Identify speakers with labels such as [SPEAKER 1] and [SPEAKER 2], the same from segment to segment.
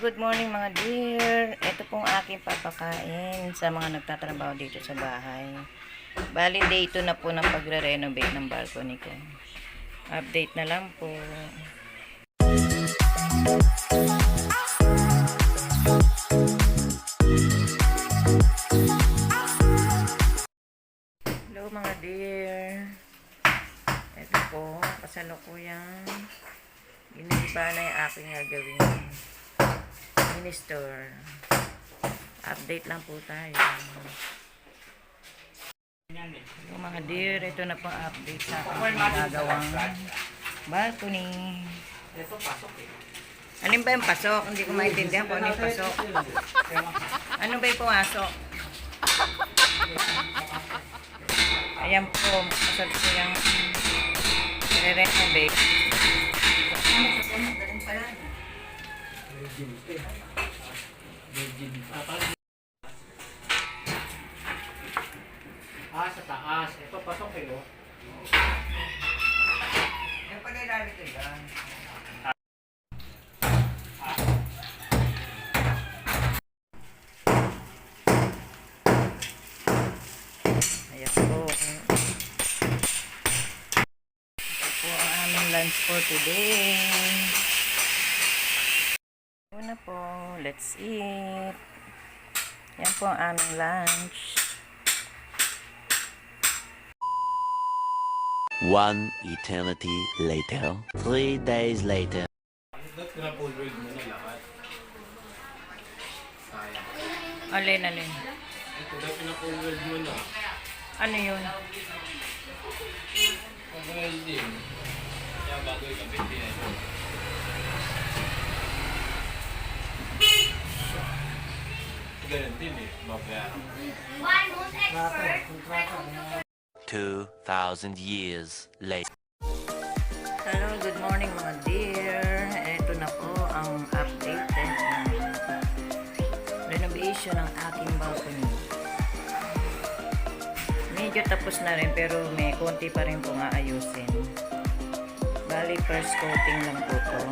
[SPEAKER 1] good morning mga dear. Ito pong aking papakain sa mga nagtatrabaho dito sa bahay. Bali day ito na po ng pagre-renovate ng balcony ko. Update na lang po. Hello mga dear. Ito po, kasalukuyang giniba na yung aking gagawin mini-store. Update lang po tayo. So, mga dear, ito na po update sa aking gagawang balcony. Alin ba yung pasok? Hindi ko maintindihan kung ano yung pasok. Ano ba yung pumasok? Ayan po, kasalukuyang re-renovate.
[SPEAKER 2] Sa taas. Ito, pasok kayo.
[SPEAKER 1] Yung pala ilalim ito yan. Ayan po. Ito po ang aming lunch for today. Una po, let's eat. Yan po ang aming lunch.
[SPEAKER 3] One eternity later. 3 days later.
[SPEAKER 2] Ba't ko na full world mo na lahat? Sayang.
[SPEAKER 1] Alin.
[SPEAKER 2] Ito daw pina-full world mo na.
[SPEAKER 1] Ano yun?
[SPEAKER 2] Pag-world din. Kaya bago ikabit yan. Ganun din eh. Babayaran.
[SPEAKER 3] 2,000 years later.
[SPEAKER 1] Hello, good morning mga dear. Ito na po ang update ng renovation ng aking balcony. Medyo tapos na rin pero may konti pa rin pong aayusin. Bali, first coating lang po to.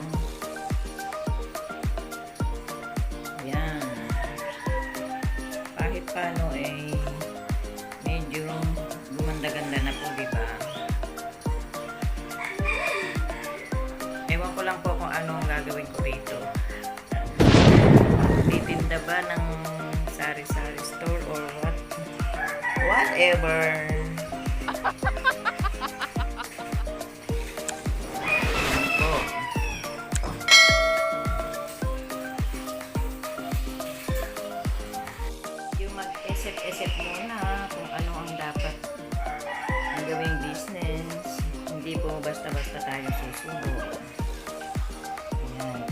[SPEAKER 1] Yan. Kahit paano medyo gumanda-ganda na po, diba? Ewan ko lang po kung ano ang gagawin ko rito. Titinda ba ng sari-sari store or what? Whatever. Po. Yung mag-isip-isip muna kung ano ang dapat ang gawing business. Hindi po basta-basta tayo susubo. Ayan.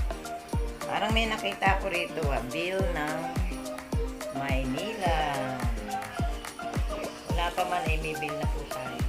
[SPEAKER 1] Parang may nakita ko rito, bill ng Maynila. Wala pa man, may bill na po tayo.